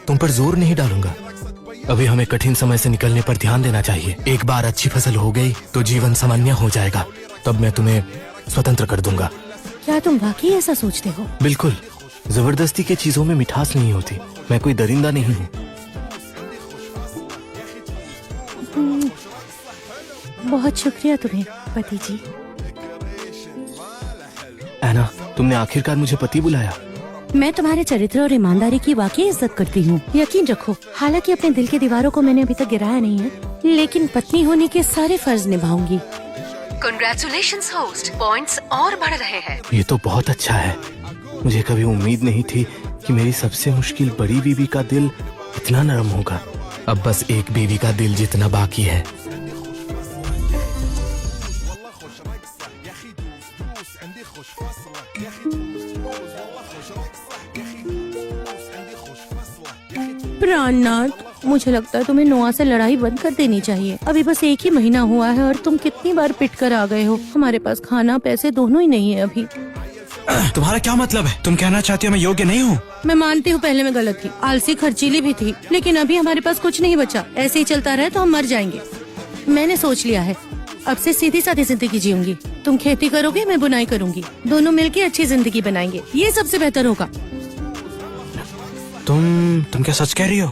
तुम पर जोर नहीं डालूंगा। अभी हमें कठिन समय से निकलने पर ध्यान देना चाहिए। एक बार अच्छी फसल हो गई तो जीवन सामान्य हो जाएगा, तब मैं तुम्हें स्वतंत्र कर दूंगा। क्या तुम वाकई ऐसा सोचते हो? बिल्कुल, जबरदस्ती के चीजों में मिठास नहीं होती। मैं कोई दरिंदा नहीं हूँ। बहुत शुक्रिया तुम्हें पति जी। ऐना, तुमने आखिरकार मुझे पति बुलाया। मैं तुम्हारे चरित्र और ईमानदारी की वाकई इज्जत करती हूँ, यकीन रखो। हालांकि अपने दिल की दीवारों को मैंने अभी तक गिराया नहीं है, लेकिन पत्नी होने के सारे फर्ज निभाऊंगी। Congratulations होस्ट, पॉइंट्स और बढ़ रहे हैं। ये तो बहुत अच्छा है। मुझे कभी उम्मीद नहीं थी कि मेरी सबसे मुश्किल बड़ी बीवी का दिल इतना नरम होगा। अब बस एक बीवी का दिल जितना बाकी है। प्राणनाथ, मुझे लगता है तुम्हें नोआ से लड़ाई बंद कर देनी चाहिए। अभी बस 1 ही महीना हुआ है और तुम कितनी बार पिट कर आ गए हो। हमारे पास खाना पैसे दोनों ही नहीं है अभी। तुम्हारा क्या मतलब है? तुम कहना चाहती हो मैं योग्य नहीं हूँ? मैं मानती हूँ पहले मैं गलत थी, आलसी खर्चीली भी थी, लेकिन अभी हमारे पास कुछ नहीं बचा। ऐसे ही चलता रहे तो हम मर जाएंगे। मैंने सोच लिया है, अब से सीधी सादी जिंदगी जीऊंगी। तुम खेती करोगे, मैं बुनाई करूंगी। दोनों मिलके अच्छी जिंदगी बनाएंगे, ये सबसे बेहतर होगा। तुम क्या सच कह रही हो?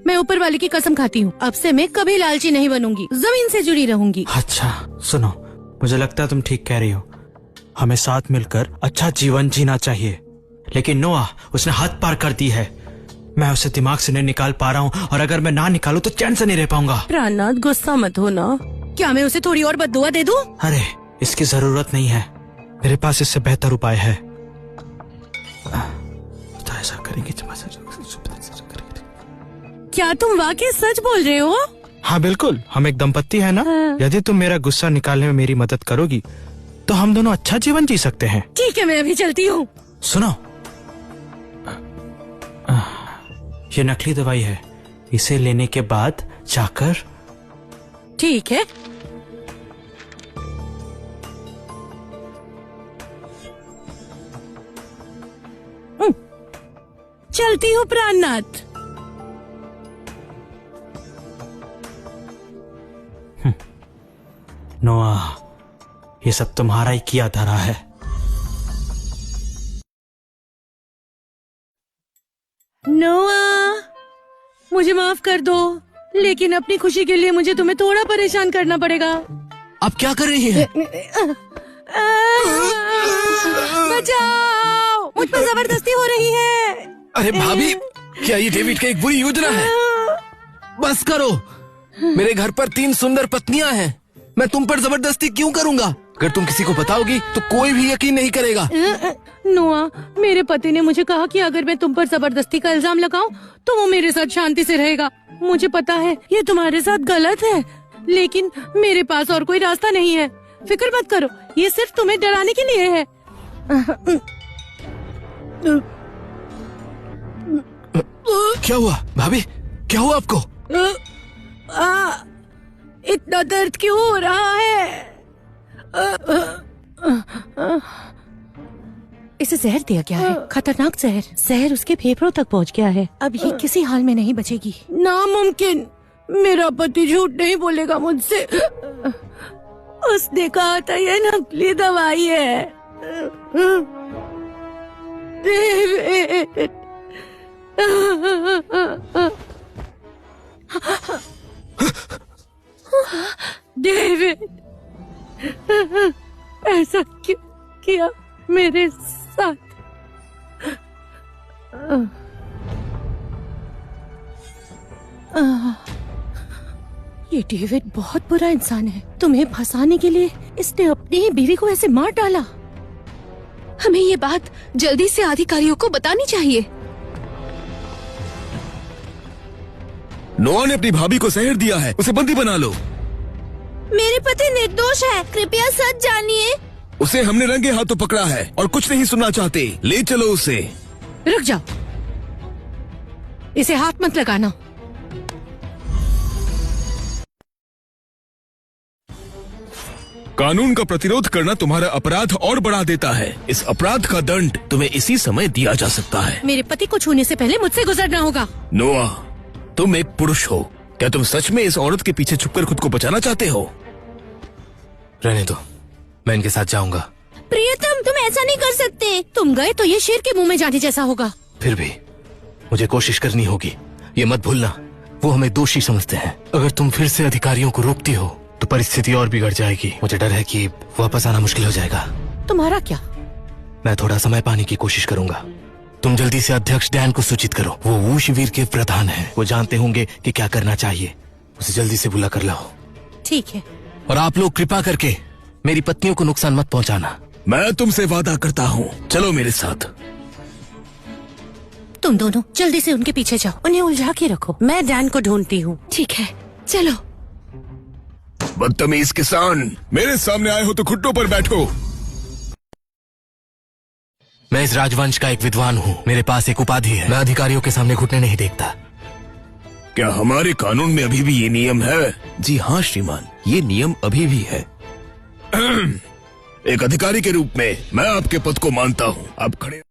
मैं ऊपर वाले की कसम खाती हूँ, अब से मैं कभी लालची नहीं बनूंगी, जमीन से जुड़ी रहूंगी। अच्छा सुनो, मुझे लगता है तुम ठीक कह रही हो। हमें साथ मिलकर अच्छा जीवन जीना चाहिए। लेकिन नोआ, उसने हद पार कर दी है। मैं उसे दिमाग से नहीं निकाल पा रहा हूँ, और अगर मैं ना निकालूं तो चैन से नहीं रह पाऊंगा। प्राणनाथ, गुस्सा मत हो ना। क्या मैं उसे थोड़ी और बद्दुआ दे दूं? अरे इसकी जरूरत नहीं है, मेरे पास इससे बेहतर उपाय है। तो ऐसा करेंगे। क्या तुम वाकई सच बोल रहे हो? हाँ बिल्कुल, हम एक दंपत्ति है ना। हाँ। यदि तुम मेरा गुस्सा निकालने में मेरी मदद करोगी तो हम दोनों अच्छा जीवन जी सकते हैं। ठीक है, मैं अभी चलती हूँ। सुनो, ये नकली दवाई है, इसे लेने के बाद जाकर। ठीक है। चलती हूँ प्राणनाथ। नोआ, ये सब तुम्हारा ही किया धरा है। नोआ, मुझे माफ कर दो, लेकिन अपनी खुशी के लिए मुझे तुम्हें थोड़ा परेशान करना पड़ेगा। आप क्या कर रही हैं? बचाओ, मुझ पर जबरदस्ती हो रही है। अरे भाभी, क्या ये डेविड का एक बुरी योजना है? बस करो। मेरे घर पर 3 सुंदर पत्नियां हैं। मैं तुम पर जबरदस्ती क्यों करूंगा? अगर तुम किसी को बताओगी तो कोई भी यकीन नहीं करेगा। नोआ, मेरे पति ने मुझे कहा कि अगर मैं तुम पर जबरदस्ती का इल्जाम लगाऊं तो वो मेरे साथ शांति से रहेगा। मुझे पता है ये तुम्हारे साथ गलत है, लेकिन मेरे पास और कोई रास्ता नहीं है। फिक्र मत करो, ये सिर्फ तुम्हें डराने के लिए है। क्या हुआ भाभी? क्या हुआ आपको? इतना दर्द क्यों हो रहा है? इसे जहर दिया गया है, खतरनाक जहर। जहर उसके फेफड़ों तक पहुंच गया है। अब ये किसी हाल में नहीं बचेगी। नामुमकिन, मेरा पति झूठ नहीं बोलेगा मुझसे। उसने कहा था ये नकली दवाई है। डेविड, डेविड, ऐसा क्यों किया मेरे साथ? ये डेविड बहुत बुरा इंसान है। तुम्हें फंसाने के लिए इसने अपनी ही बीवी को ऐसे मार डाला। हमें ये बात जल्दी से अधिकारियों को बतानी चाहिए। नोआ ने अपनी भाभी को जहर दिया है, उसे बंदी बना लो। मेरे पति निर्दोष है, कृपया सच जानिए। उसे हमने रंगे हाथों पकड़ा है और कुछ नहीं सुनना चाहते। ले चलो उसे। रुक जाओ, इसे हाथ मत लगाना। कानून का प्रतिरोध करना तुम्हारा अपराध और बढ़ा देता है। इस अपराध का दंड तुम्हें इसी समय दिया जा सकता है। मेरे पति को छूने से पहले मुझसे गुजरना होगा। नोआ, तुम एक पुरुष हो। क्या तुम सच में इस औरत के पीछे छुपकर खुद को बचाना चाहते हो? रहने दो, मैं इनके साथ जाऊंगा। प्रियतम, तुम ऐसा नहीं कर सकते। तुम गए तो ये शेर के मुंह में जाने जैसा होगा। फिर भी मुझे कोशिश करनी होगी। ये मत भूलना, वो हमें दोषी समझते हैं। अगर तुम फिर से अधिकारियों को रोकती हो तो परिस्थिति और बिगड़ जाएगी। मुझे डर है कि वापस आना मुश्किल हो जाएगा। तुम्हारा क्या? मैं थोड़ा समय पाने की कोशिश करूंगा। तुम जल्दी से अध्यक्ष डैन को सूचित करो। वो वू शिविर के प्रधान हैं। वो जानते होंगे कि क्या करना चाहिए। उसे जल्दी से बुला कर लाओ। ठीक है। और आप लोग कृपा करके मेरी पत्नियों को नुकसान मत पहुंचाना। मैं तुमसे वादा करता हूँ, चलो मेरे साथ। तुम दोनों जल्दी से उनके पीछे जाओ, उन्हें उलझा के रखो। मैं डैन को ढूंढती हूँ। ठीक है, चलो। बदतमीज किसान, मेरे सामने आए हो तो घुटनों पर बैठो। मैं इस राजवंश का एक विद्वान हूँ। मेरे पास एक उपाधि है। मैं अधिकारियों के सामने घुटने नहीं देखता। क्या हमारे कानून में अभी भी ये नियम है? जी हाँ श्रीमान, ये नियम अभी भी है। एक अधिकारी के रूप में मैं आपके पद को मानता हूँ। आप खड़े